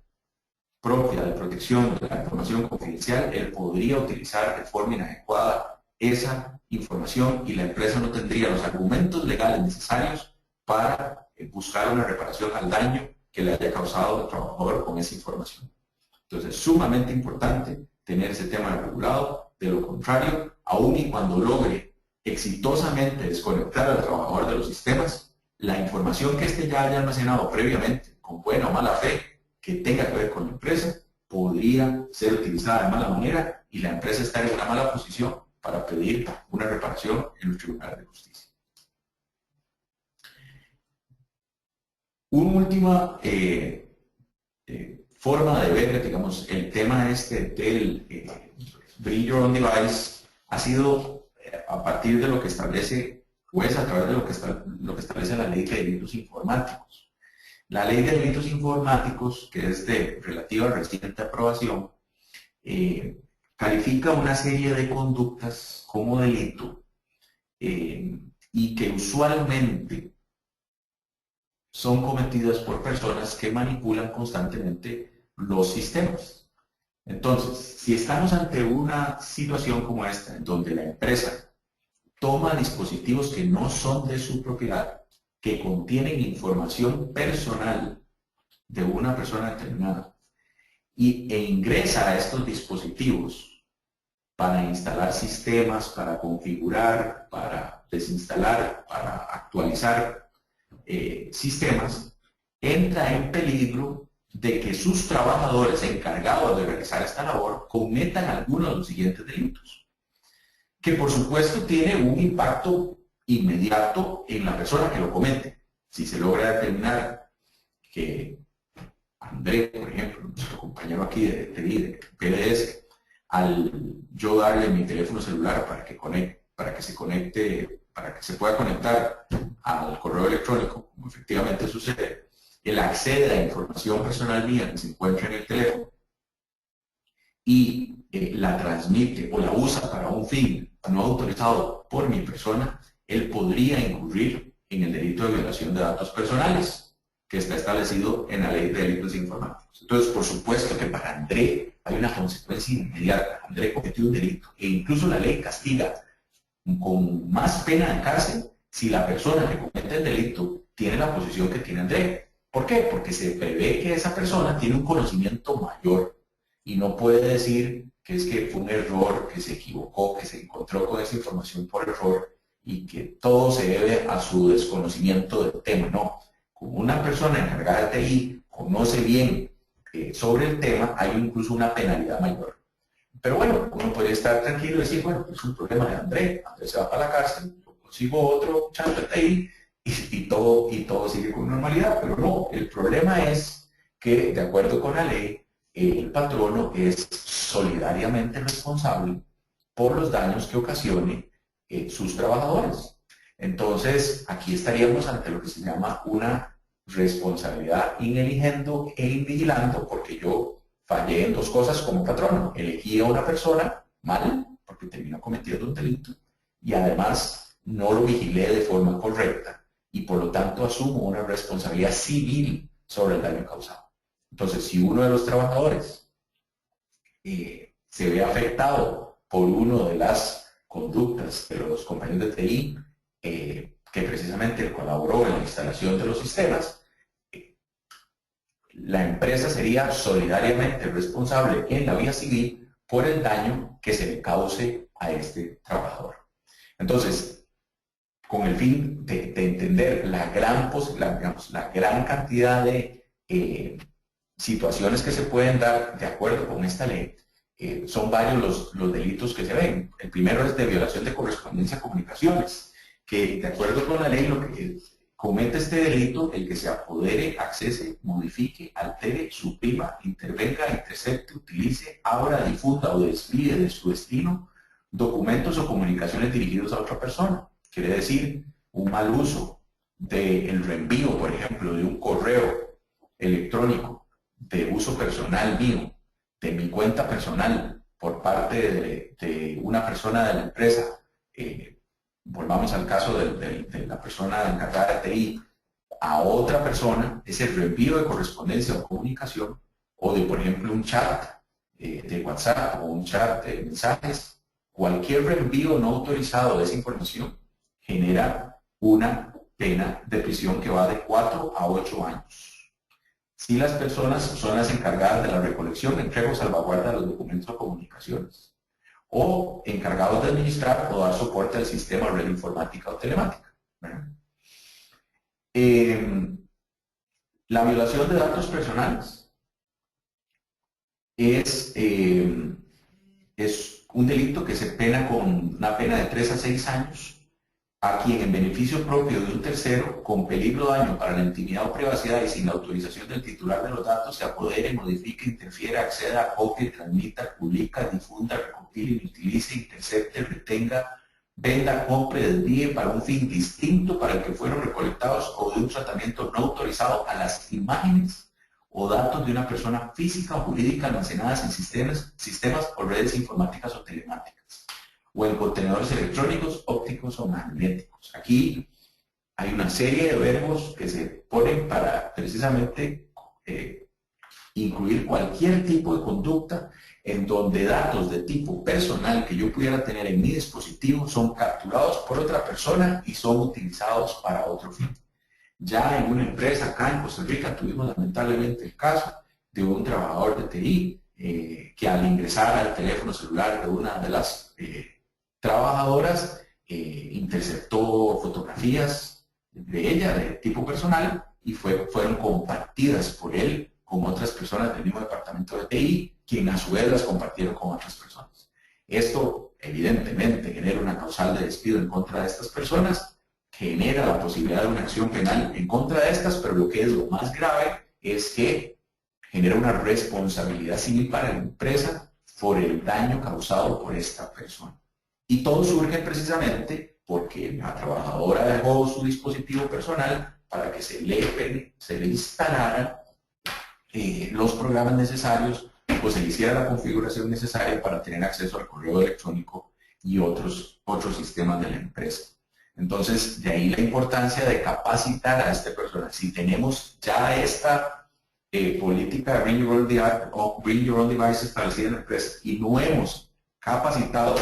propia de protección de la información confidencial, él podría utilizar de forma inadecuada esa información y la empresa no tendría los argumentos legales necesarios para buscar una reparación al daño que le haya causado al trabajador con esa información. Entonces, es sumamente importante tener ese tema regulado. De lo contrario, aun y cuando logre exitosamente desconectar al trabajador de los sistemas, la información que éste ya haya almacenado previamente, con buena o mala fe, que tenga que ver con la empresa, podría ser utilizada de mala manera y la empresa estar en una mala posición para pedir una reparación en los tribunales de justicia. Una última forma de ver, digamos, el tema este del Bring Your Own Device ha sido a partir de lo que establece, pues a través de lo que establece la ley de delitos informáticos. La ley de delitos informáticos, que es de relativa reciente aprobación, califica una serie de conductas como delito y que usualmente son cometidas por personas que manipulan constantemente los sistemas. Entonces, si estamos ante una situación como esta, en donde la empresa toma dispositivos que no son de su propiedad, que contienen información personal de una persona determinada, e ingresa a estos dispositivos para instalar sistemas, para configurar, para desinstalar, para actualizar sistemas, entra en peligro de que sus trabajadores encargados de realizar esta labor cometan algunos de los siguientes delitos, que por supuesto tiene un impacto inmediato en la persona que lo comete. Si se logra determinar que André, por ejemplo, nuestro compañero aquí de PDS, al yo darle mi teléfono celular para que se conecte, para que se pueda conectar al correo electrónico, como efectivamente sucede, él accede a información personal mía que se encuentra en el teléfono y la transmite o la usa para un fin no autorizado por mi persona, él podría incurrir en el delito de violación de datos personales, que está establecido en la Ley de Delitos Informáticos. Entonces, por supuesto que para André hay una consecuencia inmediata. André cometió un delito e incluso la ley castiga con más pena de cárcel si la persona que comete el delito tiene la posición que tiene André. ¿Por qué? Porque se prevé que esa persona tiene un conocimiento mayor y no puede decir que es que fue un error, que se equivocó, que se encontró con esa información por error y que todo se debe a su desconocimiento del tema. No, como una persona encargada de TI conoce bien sobre el tema, hay incluso una penalidad mayor. Pero bueno, uno podría estar tranquilo y decir, bueno, es un problema de André se va para la cárcel, yo consigo otro chato de TI y todo sigue con normalidad. Pero no, el problema es que, de acuerdo con la ley, el patrono es solidariamente responsable por los daños que ocasione sus trabajadores. Entonces, aquí estaríamos ante lo que se llama una responsabilidad ineligiendo e invigilando, porque yo fallé en dos cosas como patrono. Elegí a una persona mal, porque terminó cometiendo un delito, y además no lo vigilé de forma correcta, y por lo tanto asumo una responsabilidad civil sobre el daño causado. Entonces, si uno de los trabajadores se ve afectado por una de las conductas de los compañeros de TI, que precisamente colaboró en la instalación de los sistemas, la empresa sería solidariamente responsable en la vía civil por el daño que se le cause a este trabajador. Entonces, con el fin de entender la gran cantidad de situaciones que se pueden dar de acuerdo con esta ley, son varios los delitos que se ven. El primero es de violación de correspondencia a comunicaciones, que de acuerdo con la ley lo que comete este delito, el que se apodere, accese, modifique, altere, suprima, intervenga, intercepte, utilice, abra, difunda o desvíe de su destino documentos o comunicaciones dirigidos a otra persona. Quiere decir, un mal uso del reenvío, por ejemplo, de un correo electrónico de uso personal mío, de mi cuenta personal, por parte de una persona de la empresa. Volvamos al caso de la persona encargada de TI a otra persona, ese reenvío de correspondencia o comunicación, o de, por ejemplo, un chat de WhatsApp o un chat de mensajes, cualquier reenvío no autorizado de esa información genera una pena de prisión que va de 4 a 8 años. Si las personas son las encargadas de la recolección, entrega o salvaguarda de los documentos o comunicaciones, o encargados de administrar o dar soporte al sistema, red informática o telemática. La violación de datos personales es un delito que se pena con una pena de 3 a 6 años a quien en beneficio propio de un tercero, con peligro de daño para la intimidad o privacidad y sin la autorización del titular de los datos, se apodere, modifique, interfiera, acceda, copie, transmita, publica, difunda, recopile, utilice, intercepte, retenga, venda, compre, desvíe para un fin distinto para el que fueron recolectados o de un tratamiento no autorizado a las imágenes o datos de una persona física o jurídica almacenadas en sistemas o redes informáticas o telemáticas, o en contenedores electrónicos, ópticos o magnéticos. Aquí hay una serie de verbos que se ponen para precisamente incluir cualquier tipo de conducta en donde datos de tipo personal que yo pudiera tener en mi dispositivo son capturados por otra persona y son utilizados para otro fin. Ya en una empresa acá en Costa Rica tuvimos lamentablemente el caso de un trabajador de TI que al ingresar al teléfono celular de una de las trabajadoras interceptó fotografías de ella de tipo personal y fueron compartidas por él con otras personas del mismo departamento de TI, quien a su vez las compartieron con otras personas. Esto, evidentemente, genera una causal de despido en contra de estas personas, genera la posibilidad de una acción penal en contra de estas, pero lo que es lo más grave es que genera una responsabilidad civil para la empresa por el daño causado por esta persona. Y todo surge precisamente porque la trabajadora dejó su dispositivo personal para que se le instalaran los programas necesarios, pues se le hiciera la configuración necesaria para tener acceso al correo electrónico y otros sistemas de la empresa. Entonces, de ahí la importancia de capacitar a esta persona. Si tenemos ya esta política de Bring Your Own Device establecida en la empresa y no hemos capacitado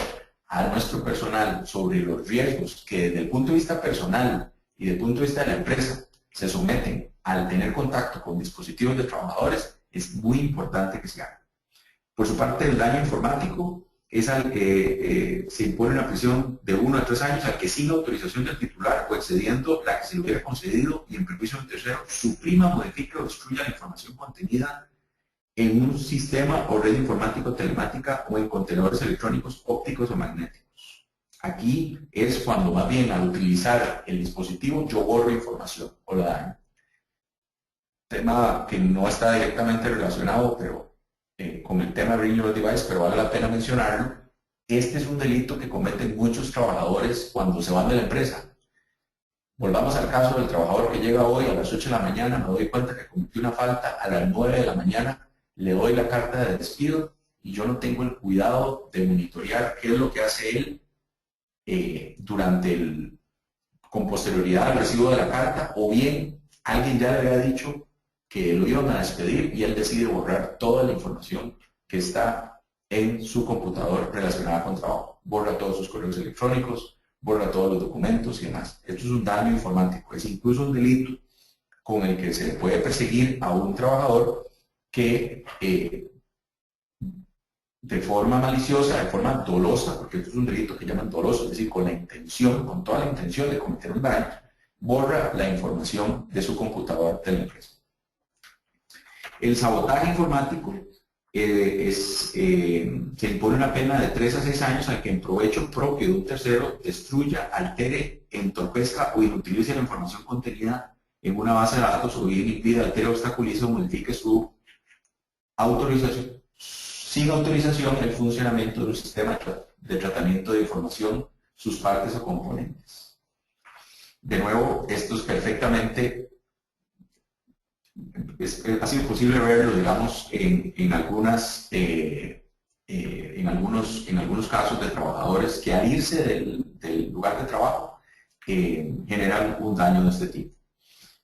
a nuestro personal sobre los riesgos que desde el punto de vista personal y desde el punto de vista de la empresa se someten al tener contacto con dispositivos de trabajadores, es muy importante que se haga. Por su parte, el daño informático es al que se impone una prisión de 1 a 3 años al que sin autorización del titular o excediendo la que se le hubiera concedido y en perjuicio de un tercero, suprima, modifique o destruya la información contenida en un sistema o red informático telemática o en contenedores electrónicos, ópticos o magnéticos. Aquí es cuando más bien al utilizar el dispositivo yo borro información o la daño. Tema que no está directamente relacionado con el tema de Bring Your Own Device, pero vale la pena mencionarlo. Este es un delito que cometen muchos trabajadores cuando se van de la empresa. Volvamos al caso del trabajador que llega hoy a las 8 de la mañana, me doy cuenta que cometió una falta a las 9 de la mañana, le doy la carta de despido y yo no tengo el cuidado de monitorear qué es lo que hace él con posterioridad al recibo de la carta, o bien alguien ya le había dicho que lo iban a despedir y él decide borrar toda la información que está en su computador relacionada con trabajo. Borra todos sus correos electrónicos, borra todos los documentos y demás. Esto es un daño informático, es incluso un delito con el que se puede perseguir a un trabajador que de forma maliciosa, de forma dolosa, porque esto es un delito que llaman doloso, es decir, con toda la intención de cometer un daño, borra la información de su computador de la empresa. El sabotaje informático se impone una pena de 3 a 6 años al que en provecho propio de un tercero destruya, altere, entorpezca o inutilice la información contenida en una base de datos o bien impida, altere, obstaculice o modifique sin autorización el funcionamiento de un sistema de tratamiento de información, sus partes o componentes. De nuevo, esto es perfectamente, ha sido posible verlo, digamos, en algunos casos de trabajadores que al irse del lugar de trabajo generan un daño de este tipo.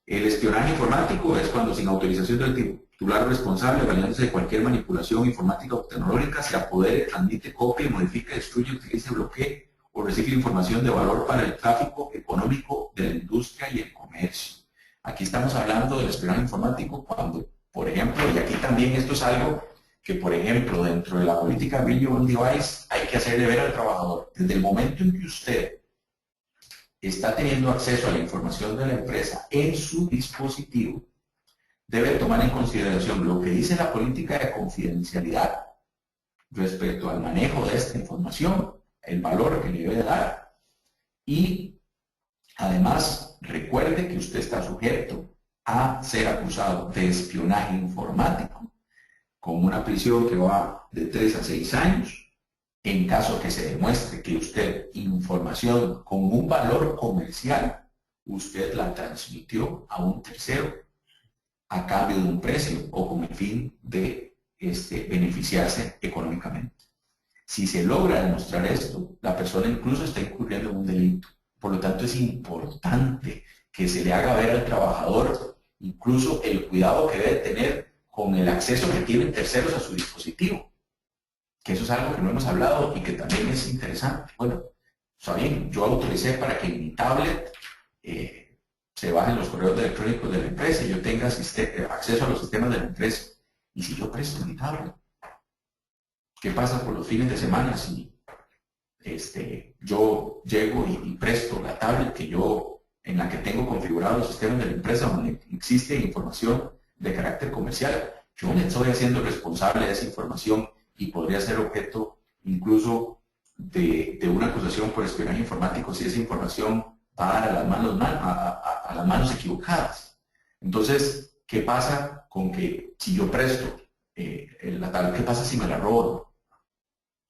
El espionaje informático es cuando sin autorización del titular responsable, valiéndose de cualquier manipulación informática o tecnológica, se apodere, transmite, copie, modifica, destruye, utilice, bloquee o recibe información de valor para el tráfico económico de la industria y el comercio. Aquí estamos hablando del espionaje informático cuando, por ejemplo, y aquí también esto es algo que, por ejemplo, dentro de la política Bring Your Own Device hay que hacerle ver al trabajador, desde el momento en que usted está teniendo acceso a la información de la empresa en su dispositivo, debe tomar en consideración lo que dice la política de confidencialidad respecto al manejo de esta información, el valor que le debe dar, y además recuerde que usted está sujeto a ser acusado de espionaje informático con una prisión que va de 3 a 6 años en caso que se demuestre que usted información con un valor comercial, usted la transmitió a un tercero a cambio de un precio o con el fin de beneficiarse económicamente. Si se logra demostrar esto, la persona incluso está incurriendo en un delito. Por lo tanto, es importante que se le haga ver al trabajador incluso el cuidado que debe tener con el acceso que tienen terceros a su dispositivo. Que eso es algo que no hemos hablado y que también es interesante. Bueno, está bien, yo autoricé para que en mi tablet se bajen los correos electrónicos de la empresa y yo tenga acceso a los sistemas de la empresa. Y si yo presto mi tablet, ¿qué pasa por los fines de semana si yo llego y presto la tablet en la que tengo configurados los sistemas de la empresa donde existe información de carácter comercial. Yo me estoy haciendo responsable de esa información y podría ser objeto incluso de una acusación por espionaje informático si esa información va a las manos, a las manos equivocadas. Entonces, ¿qué pasa con que si yo presto la tabla, qué pasa si me la roban?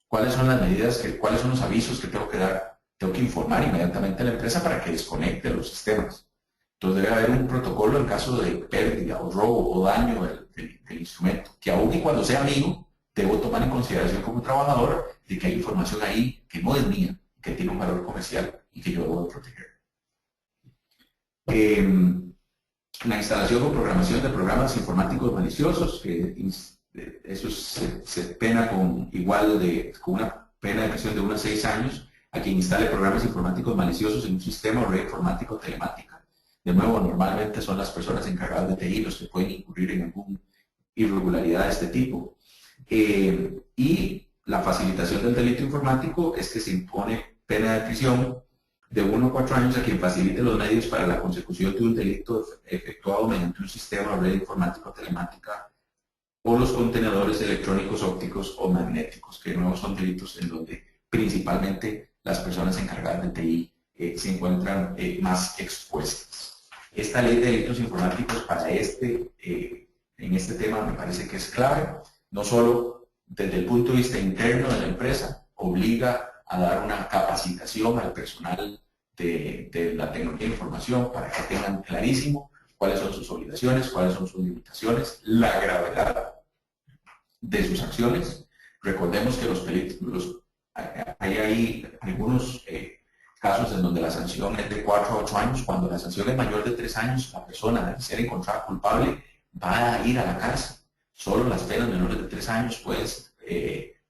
¿Cuáles son las medidas, cuáles son los avisos que tengo que dar? Tengo que informar inmediatamente a la empresa para que desconecte los sistemas. Entonces debe haber un protocolo en caso de pérdida o robo o daño del instrumento, que aún y cuando sea mío, debo tomar en consideración como trabajador de que hay información ahí que no es mía, que tiene un valor comercial y que yo debo proteger. La instalación o programación de programas informáticos maliciosos, eso se pena con una pena de prisión de 1 a 6 años a quien instale programas informáticos maliciosos en un sistema o red informático telemática. De nuevo, normalmente son las personas encargadas de TI los que pueden incurrir en alguna irregularidad de este tipo. Y la facilitación del delito informático es que se impone pena de prisión de 1 a 4 años a quien facilite los medios para la consecución de un delito efectuado mediante un sistema o red informático telemática o los contenedores electrónicos, ópticos o magnéticos, que no son delitos en donde principalmente las personas encargadas de TI se encuentran más expuestas. Esta ley de delitos informáticos para en este tema me parece que es clave, no solo desde el punto de vista interno de la empresa, obliga a dar una capacitación al personal de la tecnología de información para que tengan clarísimo cuáles son sus obligaciones, cuáles son sus limitaciones, la gravedad de sus acciones. Recordemos que hay ahí algunos casos en donde la sanción es de 4 a 8 años. Cuando la sanción es mayor de 3 años, la persona, de ser encontrada culpable, va a ir a la cárcel. Solo las penas menores de 3 años pueden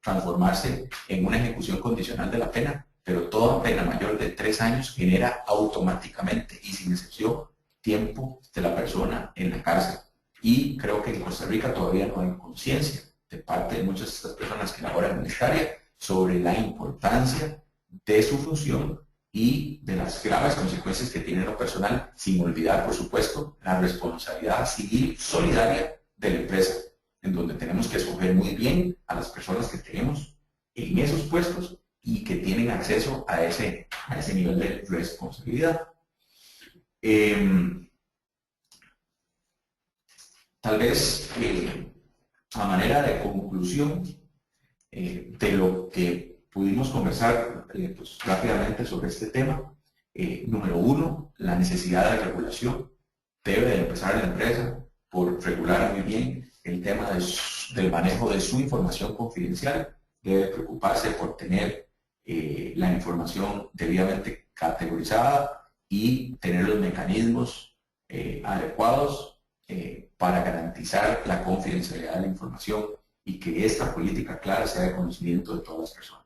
transformarse en una ejecución condicional de la pena, pero toda pena mayor de 3 años genera automáticamente y sin excepción tiempo de la persona en la cárcel. Y creo que en Costa Rica todavía no hay conciencia de parte de muchas de estas personas que laboran en esta área sobre la importancia de su función y de las graves consecuencias que tiene lo personal, sin olvidar, por supuesto, la responsabilidad civil solidaria de la empresa, en donde tenemos que escoger muy bien a las personas que tenemos en esos puestos y que tienen acceso a ese nivel de responsabilidad. Tal vez a manera de conclusión de lo que pudimos conversar pues, rápidamente sobre este tema, número 1, la necesidad de regulación. Debe de empezar la empresa por regular muy bien el tema del manejo de su información confidencial. Debe preocuparse por tener la información debidamente categorizada y tener los mecanismos adecuados para garantizar la confidencialidad de la información y que esta política clara sea de conocimiento de todas las personas.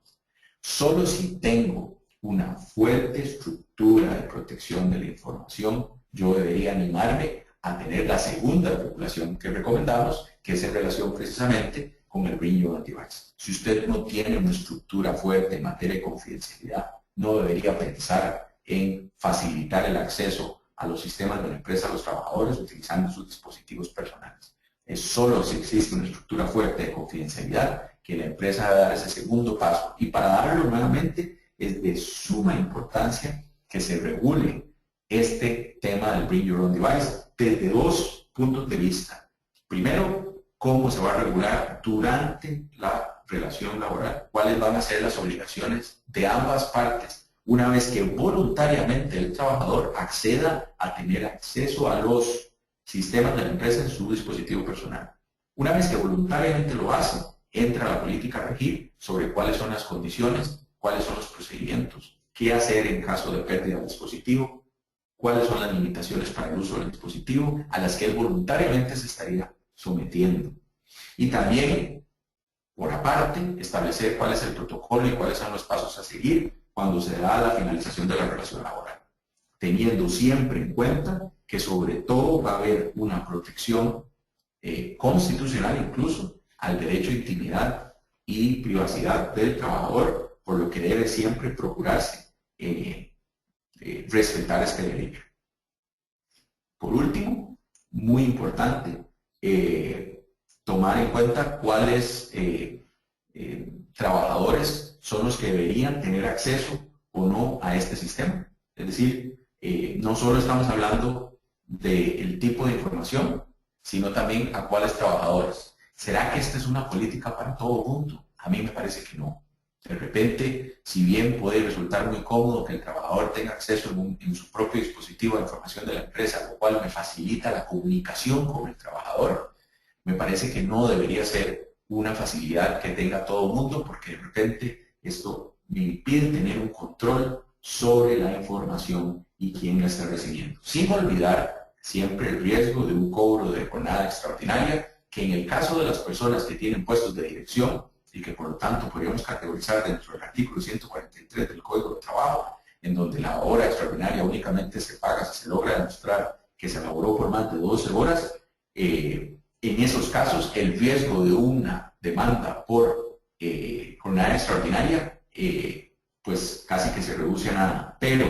Solo si tengo una fuerte estructura de protección de la información, yo debería animarme a tener la segunda regulación que recomendamos, que es en relación precisamente con el Bring Your Own Device. Si usted no tiene una estructura fuerte en materia de confidencialidad, no debería pensar en facilitar el acceso a los sistemas de la empresa a los trabajadores utilizando sus dispositivos personales. Es solo si existe una estructura fuerte de confidencialidad que la empresa debe dar ese segundo paso. Y para darlo nuevamente es de suma importancia que se regule este tema del Bring Your Own Device desde 2 puntos de vista. Primero, cómo se va a regular durante la relación laboral, cuáles van a ser las obligaciones de ambas partes una vez que voluntariamente el trabajador acceda a tener acceso a los sistemas de la empresa en su dispositivo personal. Una vez que voluntariamente lo hace, entra la política a regir sobre cuáles son las condiciones, cuáles son los procedimientos, qué hacer en caso de pérdida del dispositivo, cuáles son las limitaciones para el uso del dispositivo a las que él voluntariamente se estaría sometiendo. Y también, por aparte, establecer cuál es el protocolo y cuáles son los pasos a seguir cuando se da la finalización de la relación laboral, teniendo siempre en cuenta que sobre todo va a haber una protección constitucional incluso al derecho a intimidad y privacidad del trabajador, por lo que debe siempre procurarse respetar este derecho. Por último, muy importante, tomar en cuenta cuáles trabajadores son los que deberían tener acceso o no a este sistema. Es decir, no solo estamos hablando del tipo de información, sino también a cuáles trabajadores. ¿Será que esta es una política para todo el mundo? A mí me parece que no. De repente, si bien puede resultar muy cómodo que el trabajador tenga acceso en su propio dispositivo a la información de la empresa, lo cual me facilita la comunicación con el trabajador, me parece que no debería ser una facilidad que tenga todo el mundo, porque de repente esto me impide tener un control sobre la información y quién la está recibiendo. Sin olvidar siempre el riesgo de un cobro de jornada extraordinaria, que en el caso de las personas que tienen puestos de dirección y que por lo tanto podríamos categorizar dentro del artículo 143 del Código de Trabajo, en donde la hora extraordinaria únicamente se paga si se logra demostrar que se elaboró por más de 12 horas, en esos casos el riesgo de una demanda por jornada extraordinaria pues casi que se reduce a nada. Pero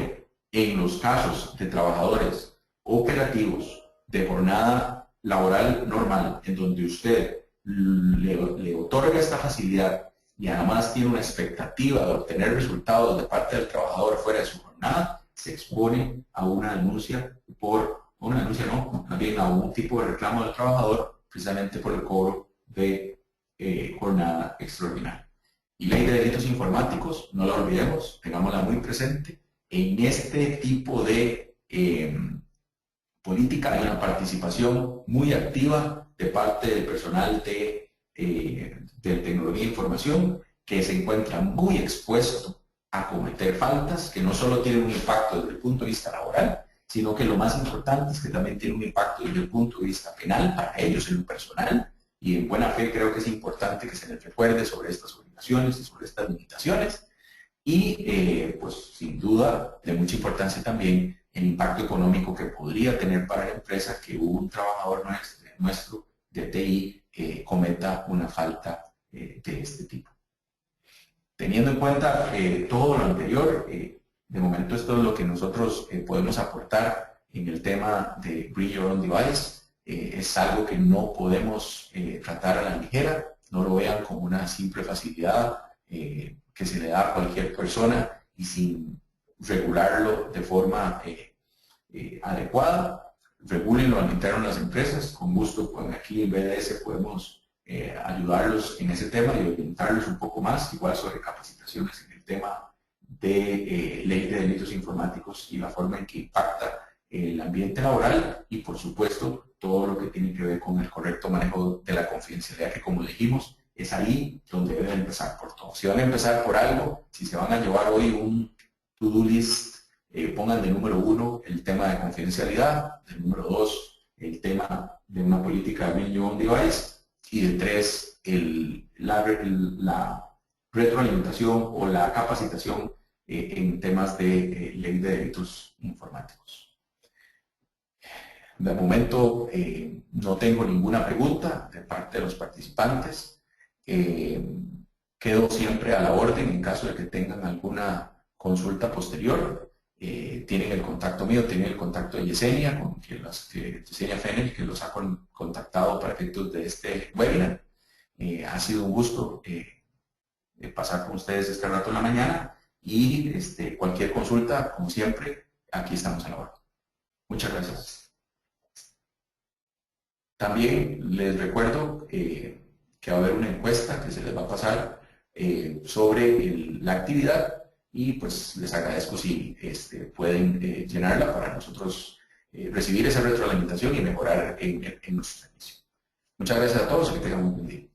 en los casos de trabajadores operativos de jornada laboral normal, en donde usted le otorga esta facilidad y además tiene una expectativa de obtener resultados de parte del trabajador fuera de su jornada, se expone a una denuncia más bien a un tipo de reclamo del trabajador precisamente por el cobro de jornada extraordinaria. Y ley de delitos informáticos, no la olvidemos, tengámosla muy presente. En este tipo de política hay una participación muy activa de parte del personal de tecnología e información, que se encuentra muy expuesto a cometer faltas que no solo tienen un impacto desde el punto de vista laboral, sino que lo más importante es que también tiene un impacto desde el punto de vista penal para ellos en lo personal. Y en buena fe creo que es importante que se les recuerde sobre estas obligaciones y sobre estas limitaciones. Y pues sin duda de mucha importancia también el impacto económico que podría tener para la empresa que un trabajador nuestro de TI cometa una falta de este tipo. Teniendo en cuenta todo lo anterior, de momento esto es lo que nosotros podemos aportar en el tema de Bring Your Own Device. Es algo que no podemos tratar a la ligera, no lo vean como una simple facilidad que se le da a cualquier persona y sin regularlo de forma adecuada. Regúlenlo al interno de las empresas, con gusto, pues aquí en BDS podemos ayudarlos en ese tema y orientarlos un poco más, igual sobre capacitaciones en el tema de ley de delitos informáticos y la forma en que impacta el ambiente laboral y por supuesto todo lo que tiene que ver con el correcto manejo de la confidencialidad, que como dijimos es ahí donde deben empezar por todo. Si van a empezar por algo, si se van a llevar hoy un to-do list, pongan de número 1 el tema de confidencialidad, de número 2 el tema de una política de Bring Your Own Device y de 3 la retroalimentación o la capacitación en temas de ley de delitos informáticos. De momento no tengo ninguna pregunta de parte de los participantes. Quedo siempre a la orden en caso de que tengan alguna consulta posterior. Tienen el contacto mío, tienen el contacto de Yesenia, Yesenia Fennel, que los ha contactado para efectos de este webinar. Ha sido un gusto pasar con ustedes este rato en la mañana y cualquier consulta, como siempre, aquí estamos a la orden. Muchas gracias. También les recuerdo que va a haber una encuesta que se les va a pasar sobre la actividad y pues les agradezco si pueden llenarla para nosotros recibir esa retroalimentación y mejorar en nuestro servicio. Muchas gracias a todos y que tengan un buen día.